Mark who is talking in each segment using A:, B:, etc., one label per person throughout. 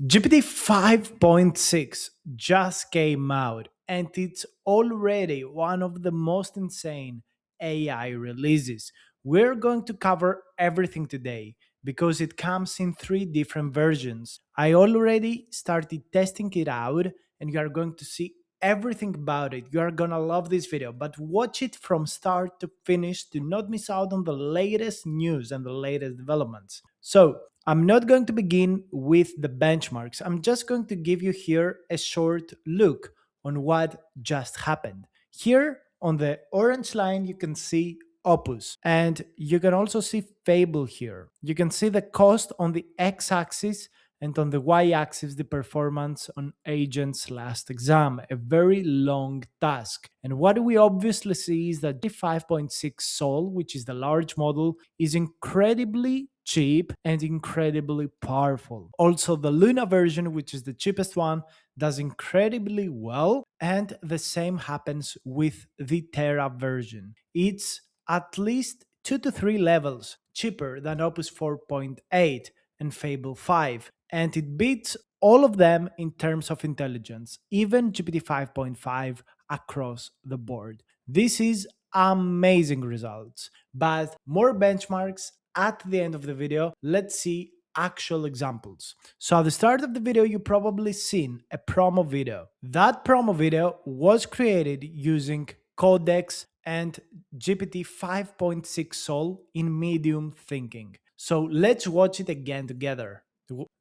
A: GPT 5.6 just came out and it's already one of the most insane AI releases. We're going to cover everything today because it comes in three different versions. I already started testing it out and you are going to see everything about it. You are going to love this video, but watch it from start to finish to not miss out on the latest news and the latest developments. So, I'm not going to begin with the benchmarks. I'm just going to give you here a short look on what just happened. Here on the orange line, you can see Opus, and you can also see Fable here. You can see the cost on the x axis and on the y axis, the performance on agent's last exam, a very long task. And what we obviously see is that the 5.6 Sol, which is the large model, is incredibly cheap and incredibly powerful. Also, the Luna version, which is the cheapest one, does incredibly well, and the same happens with the Terra version. It's at least 2 to 3 levels cheaper than Opus 4.8 and Fable 5, and it beats all of them in terms of intelligence, even GPT 5.5 across the board. This is amazing results, but more benchmarks at the end of the video. Let's see actual examples. So at the start of the video, you probably seen a promo video. That promo video was created using Codex and GPT 5.6 Sol in medium thinking. So let's watch it again together.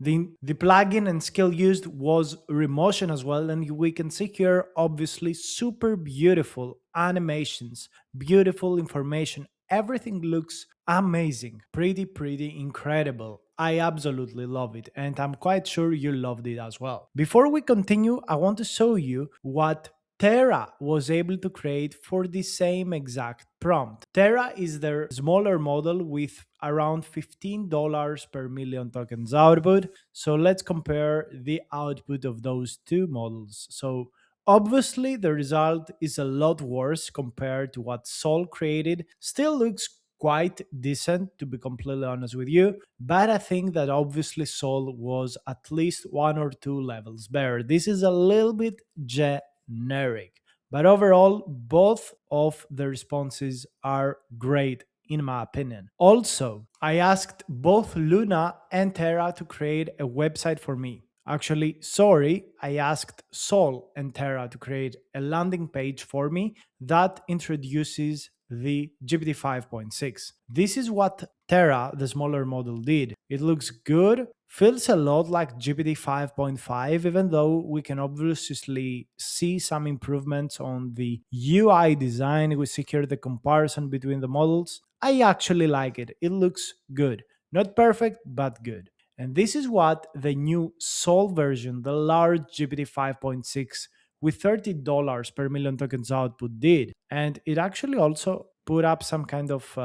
A: The plugin and skill used was Remotion as well, and we can see here obviously super beautiful animations, beautiful information. Everything looks amazing, pretty incredible. I absolutely love it, and I'm quite sure you loved it as well. Before we continue, I want to show you what Terra was able to create for the same exact prompt. Terra is their smaller model with around $15 per million tokens output. So let's compare the output of those two models. So obviously the result is a lot worse compared to what Sol created. Still looks quite decent, to be completely honest with you, but I think that obviously Sol was at least 1 or 2 levels better. This is a little bit generic. But overall, both of the responses are great in my opinion. Also, I asked both Luna and Terra to create a website for me. Actually, sorry, I asked Sol and Terra to create a landing page for me that introduces the GPT 5.6. This is what Terra, the smaller model, did. It looks good, feels a lot like GPT 5.5, even though we can obviously see some improvements on the UI design. We see here the comparison between the models. I actually like it. It looks good. Not perfect, but good. And this is what the new Sol version, the large GPT 5.6 with $30 per million tokens output did. And it actually also put up some kind of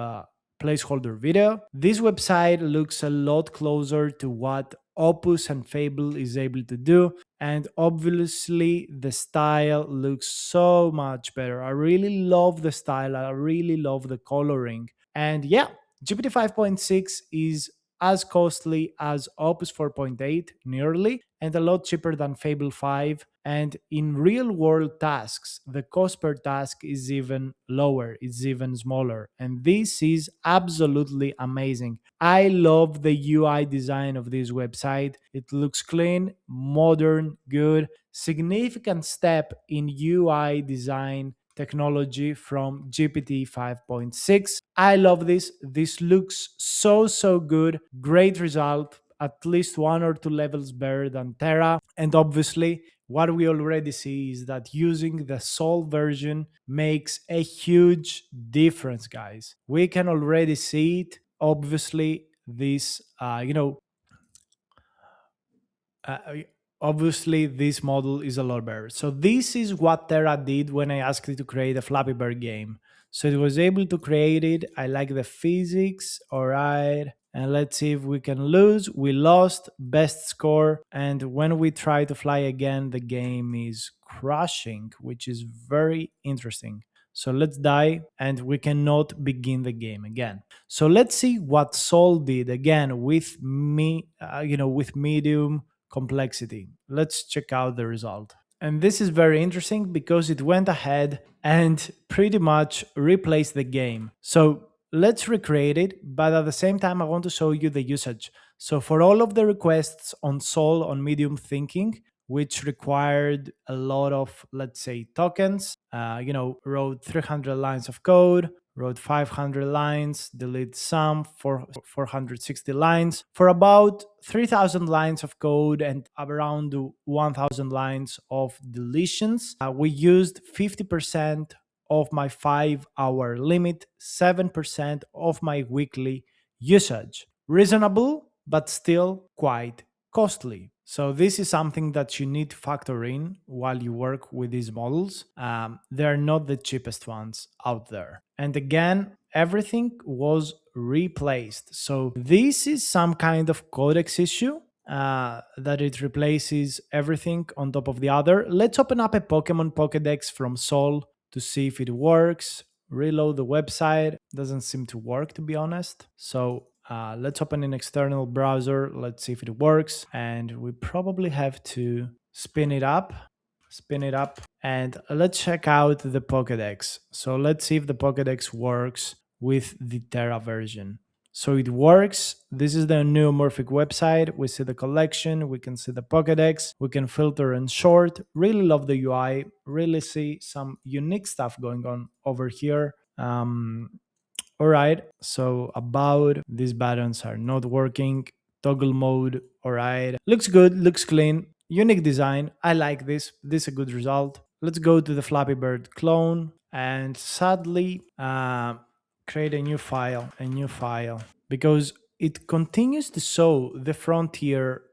A: placeholder video. This website looks a lot closer to what Opus and Fable is able to do. And obviously, the style looks so much better. I really love the style. I really love the coloring. And yeah, GPT 5.6 is as costly as Opus 4.8, nearly, and a lot cheaper than Fable 5. And in real world tasks, the cost per task is even lower, it's even smaller. And this is absolutely amazing. I love the UI design of this website. It looks clean, modern, good, significant step in UI design technology from GPT 5.6. I love this. This looks so good. Great result. At least 1 or 2 levels better than Terra. And obviously, what we already see is that using the Sol version makes a huge difference, guys. We can already see it. Obviously, this, uh, obviously this model is a lot better. So this is what Terra did when I asked it to create a Flappy Bird game. So it was able to create it. I like the physics. All right. And let's see if we can lose. We lost, best score. And when we try to fly again, the game is crashing, which is very interesting. So let's die and we cannot begin the game again. So let's see what Sol did again with me, with medium complexity. Let's check out the result. And this is very interesting because it went ahead and pretty much replaced the game. So let's recreate it, but at the same time, I want to show you the usage. So for all of the requests on Sol on medium thinking, which required a lot of, let's say, tokens, wrote 300 lines of code, wrote 500 lines, delete some for 460 lines, for about 3,000 lines of code and around 1,000 lines of deletions. We used 50% of my 5 hour limit, 7% of my weekly usage. Reasonable, but still quite costly. So this is something that you need to factor in while you work with these models. They're not the cheapest ones out there. And again, everything was replaced. So this is some kind of codex issue that it replaces everything on top of the other. Let's open up a Pokemon Pokedex from Sol to see if it works. Reload the website. Doesn't seem to work, to be honest. So let's open an external browser. Let's see if it works. And we probably have to spin it up. Spin it up. And let's check out the Pokedex. So let's see if the Pokedex works with the Terra version. So it works. This is the neomorphic website. We see the collection. We can see the Pokedex. We can filter and sort. Really love the UI. Really see some unique stuff going on over here. All right. So about these buttons are not working. Toggle mode. All right. Looks good. Looks clean. Unique design. I like this. This is a good result. Let's go to the Flappy Bird clone and sadly create a new file. Because it continues to show the frontier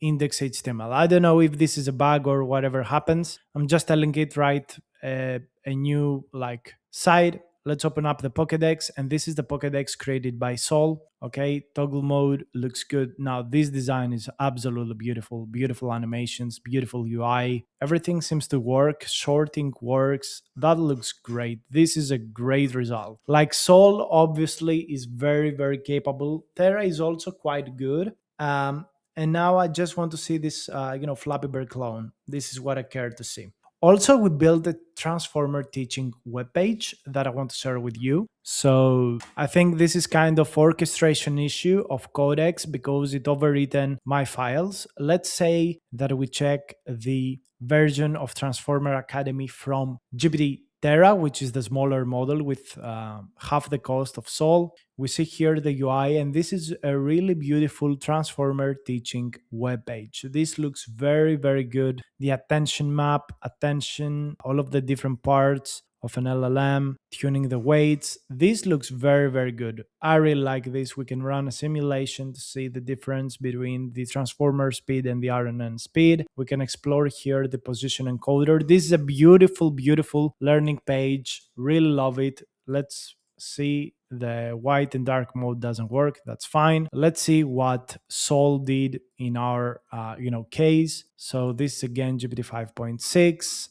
A: index HTML. I don't know if this is a bug or whatever happens. I'm just telling it right a new like site. Let's open up the Pokedex, and this is the Pokedex created by Sol. Okay, toggle mode looks good. Now this design is absolutely beautiful. Beautiful animations, beautiful UI. Everything seems to work. Sorting works. That looks great. This is a great result. Like Sol obviously is very, very capable. Terra is also quite good. And now I just want to see this, Flappy Bird clone. This is what I care to see. Also, we built a transformer teaching webpage that I want to share with you. So I think this is kind of orchestration issue of Codex because it overwritten my files. Let's say that we check the version of Transformer Academy from GPT Terra, which is the smaller model with half the cost of Sol. We see here the UI, and this is a really beautiful transformer teaching webpage. This looks very, very good. The attention map, attention, all of the different parts of an LLM, tuning the weights. This looks very, very good. I really like this. We can run a simulation to see the difference between the transformer speed and the RNN speed. We can explore here the position encoder. This is a beautiful, beautiful learning page. Really love it. Let's see. The white and dark mode doesn't work. That's fine. Let's see what Sol did in our case. So this is again GPT-5.6.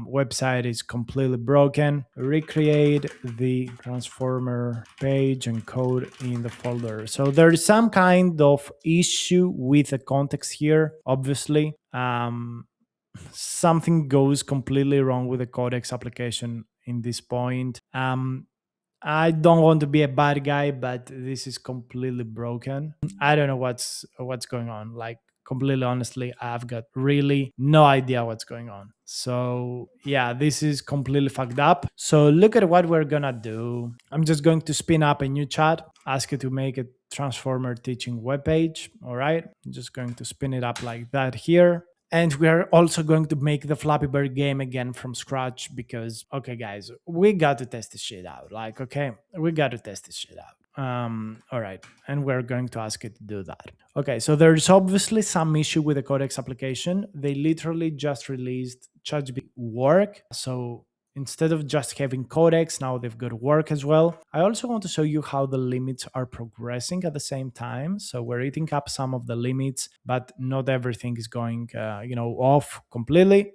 A: Website is completely broken. Recreate the transformer page and code in the folder. So there is some kind of issue with the context here. Obviously, something goes completely wrong with the Codex application in this point. I don't want to be a bad guy, but this is completely broken. I don't know what's going on. Like completely honestly, I've got really no idea what's going on. So yeah, this is completely fucked up. So look at what we're gonna do. I'm just going to spin up a new chat, ask it to make a transformer teaching webpage. All right. I'm just going to spin it up like that here. And we are also going to make the Flappy Bird game again from scratch because, okay, guys, we got to test this shit out. Like, okay, we got to test this shit out. All right. And we're going to ask it to do that. Okay, so there's obviously some issue with the Codex application. They literally just released ChatGPT work. So instead of just having Codex, now they've got work as well. I also want to show you how the limits are progressing at the same time. So we're eating up some of the limits, but not everything is going, off completely.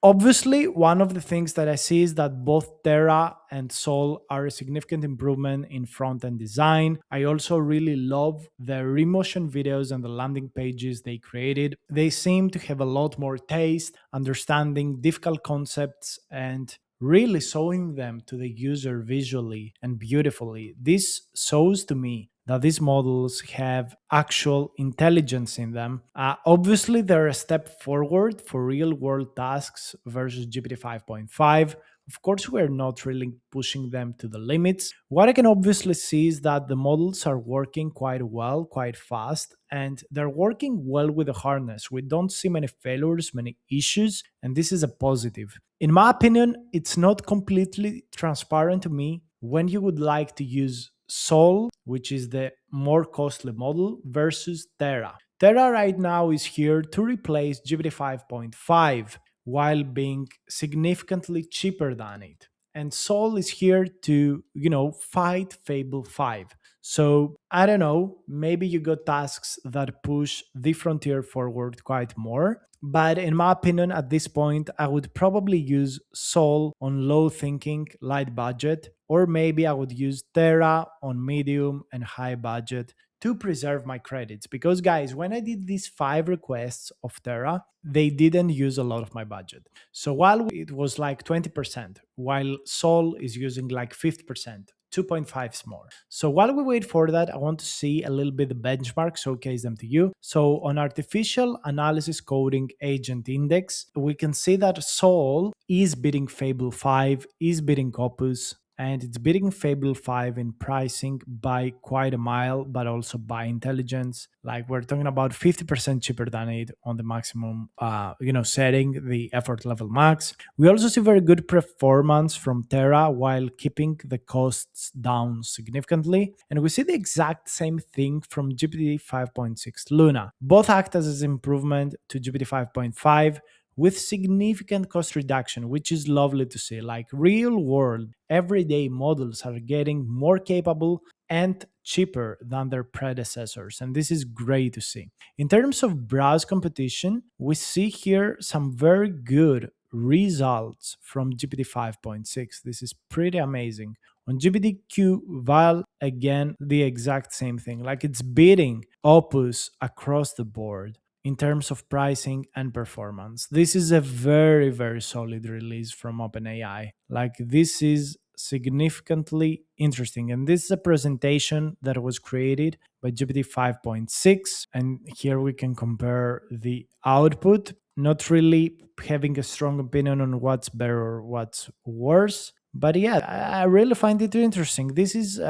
A: Obviously, one of the things that I see is that both Terra and Sol are a significant improvement in front end design. I also really love the remotion videos and the landing pages they created. They seem to have a lot more taste, understanding difficult concepts, and really showing them to the user visually and beautifully. This shows to me that these models have actual intelligence in them. Obviously, they're a step forward for real world tasks versus GPT 5.5. Of course, we're not really pushing them to the limits. What I can obviously see is that the models are working quite well, quite fast, and they're working well with the harness. We don't see many failures, many issues, and this is a positive. In my opinion, it's not completely transparent to me when you would like to use Sol, which is the more costly model, versus Terra. Terra right now is here to replace GPT 5.5 while being significantly cheaper than it. And Sol is here to, fight Fable 5. So I don't know, maybe you got tasks that push the frontier forward quite more. But in my opinion, at this point, I would probably use Sol on low thinking, light budget, or maybe I would use Terra on medium and high budget to preserve my credits. Because, guys, when I did these 5 requests of Terra, they didn't use a lot of my budget. So while it was like 20%, while Sol is using like 50%, 2.5 more. So while we wait for that, I want to see a little bit the benchmark, showcase them to you. So on artificial analysis coding agent index, we can see that Sol is beating Fable 5, is beating Opus, and it's beating Fable 5 in pricing by quite a mile, but also by intelligence. Like we're talking about 50% cheaper than it on the maximum, setting, the effort level max. We also see very good performance from Terra while keeping the costs down significantly. And we see the exact same thing from GPT 5.6 Luna. Both act as an improvement to GPT 5.5 with significant cost reduction, which is lovely to see. Like real world, everyday models are getting more capable and cheaper than their predecessors. And this is great to see. In terms of browse competition, we see here some very good results from GPT 5.6. This is pretty amazing. On GPTQ Val, again, the exact same thing. Like it's beating Opus across the board in terms of pricing and performance. This is a very, very solid release from OpenAI. Like, this is significantly interesting. And this is a presentation that was created by GPT 5.6. And here we can compare the output, not really having a strong opinion on what's better or what's worse. But yeah, I really find it interesting. This is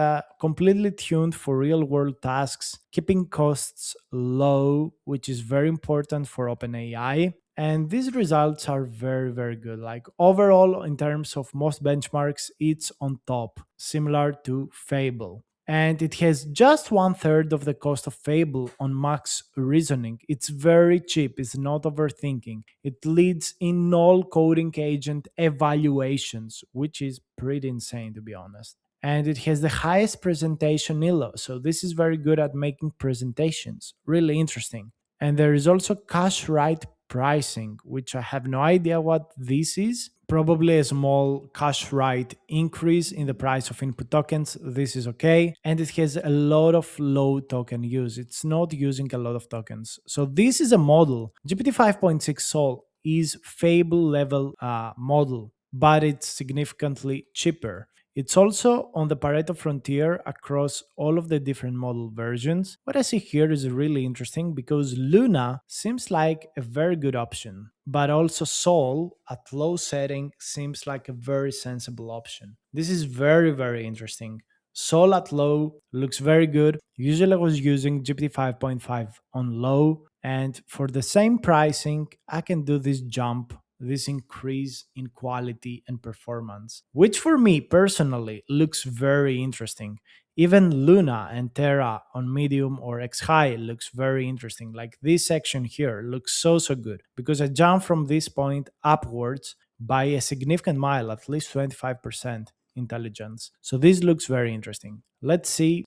A: completely tuned for real world tasks, keeping costs low, which is very important for OpenAI. And these results are very, very good. Like overall, in terms of most benchmarks, it's on top, similar to Fable. And it has just 1/3 of the cost of Fable on max reasoning. It's very cheap, it's not overthinking. It leads in all coding agent evaluations, which is pretty insane to be honest. And it has the highest presentation ILO. So this is very good at making presentations. Really interesting. And there is also cash right pricing, which I have no idea what this is. Probably a small cash right increase in the price of input tokens. This is okay. And it has a lot of low token use. It's not using a lot of tokens. So this is a model. GPT 5.6 Sol is Fable level model, but it's significantly cheaper. It's also on the Pareto frontier across all of the different model versions. What I see here is really interesting because Luna seems like a very good option, but also Sol at low setting seems like a very sensible option. This is very, very interesting. Sol at low looks very good. Usually I was using GPT 5.5 on low, and for the same pricing, I can do this jump, this increase in quality and performance, which for me personally looks very interesting. Even Luna and Terra on medium or X high looks very interesting. Like this section here looks so good because I jump from this point upwards by a significant mile, at least 25% intelligence. So this looks very interesting. Let's see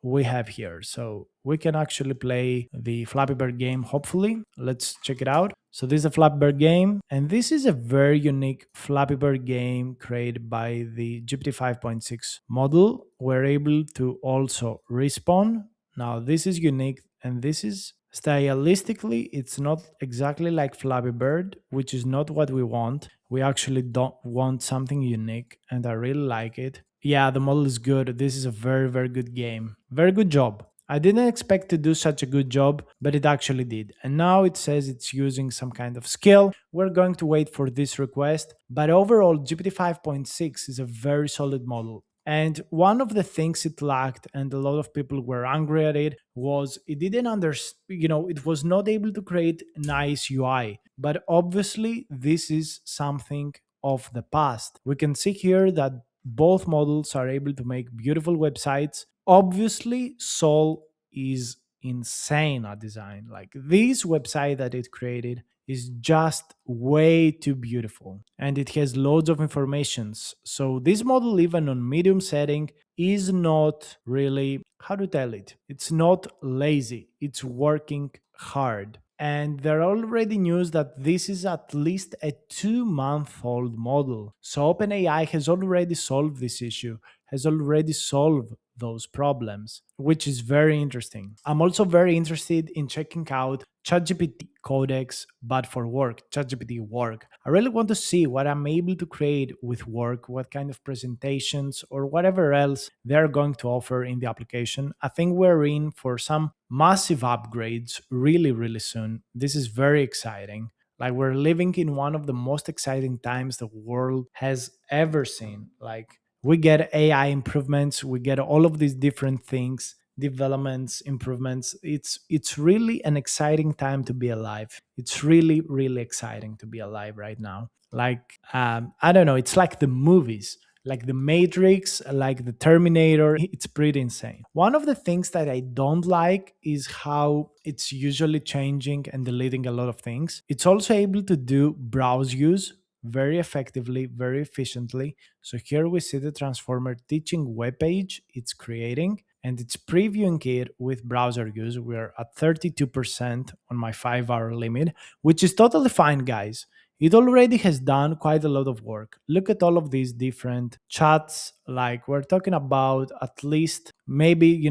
A: we have here. So we can actually play the Flappy Bird game, hopefully. Let's check it out. So this is a Flappy Bird game, and this is a very unique Flappy Bird game created by the GPT 5.6 model. We're able to also respawn. Now this is unique, and this is stylistically, it's not exactly like Flappy Bird, which is not what we want. We actually don't want something unique, and I really like it. Yeah, the model is good. This is a very, very good game. Very good job. I didn't expect to do such a good job, but it actually did. And now it says it's using some kind of skill. We're going to wait for this request. But overall, GPT 5.6 is a very solid model. And one of the things it lacked, and a lot of people were angry at it, was it didn't understand, it was not able to create nice UI. But obviously, this is something of the past. We can see here that both models are able to make beautiful websites. Obviously, Sol is insane at design. Like this website that it created is just way too beautiful, and it has loads of informations. So this model, even on medium setting, is not really, how to tell it, it's not lazy, it's working hard. And there are already news that this is at least a 2-month old model. So OpenAI has already solved this issue, has already solved those problems, which is very interesting. I'm also very interested in checking out ChatGPT Codex, but for work, ChatGPT Work. I really want to see what I'm able to create with work, what kind of presentations or whatever else they're going to offer in the application. I think we're in for some massive upgrades really, really soon. This is very exciting. Like we're living in one of the most exciting times the world has ever seen. Like we get AI improvements, we get all of these different things, developments, improvements. It's really an exciting time to be alive. It's really, really exciting to be alive right now. Like I don't know, it's like the movies, like the Matrix, like the Terminator. It's pretty insane. One of the things that I don't like is how it's usually changing and deleting a lot of things. It's also able to do browse use very effectively, very efficiently. So here we see the transformer teaching web page it's creating, and it's previewing it with browser use. We're at 32% on my 5-hour limit, which is totally fine, guys. It already has done quite a lot of work. Look at all of these different chats. Like we're talking about at least maybe,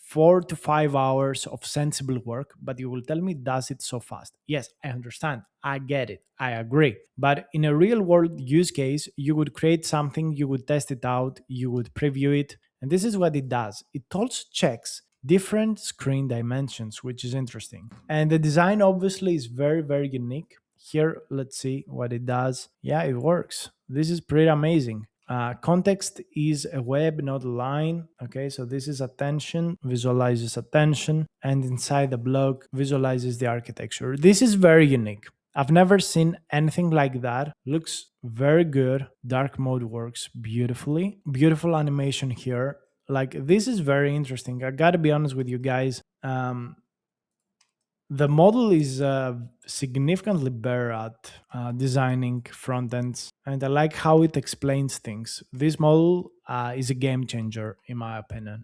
A: 4 to 5 hours of sensible work, but you will tell me, does it so fast? Yes, I understand. I get it. I agree. But in a real world use case, you would create something, you would test it out, you would preview it. And this is what it does. It also checks different screen dimensions, which is interesting. And the design obviously is very, very unique. Here, let's see what it does. Yeah, it works. This is pretty amazing. Context is a web, not a line. Okay, so this is attention, visualizes attention, and inside the block visualizes the architecture. This is very unique. I've never seen anything like that. Looks very good. Dark mode works beautifully. Beautiful animation here. Like this is very interesting. I gotta be honest with you guys. The model is significantly better at designing front ends, and I like how it explains things. This model is a game changer, in my opinion.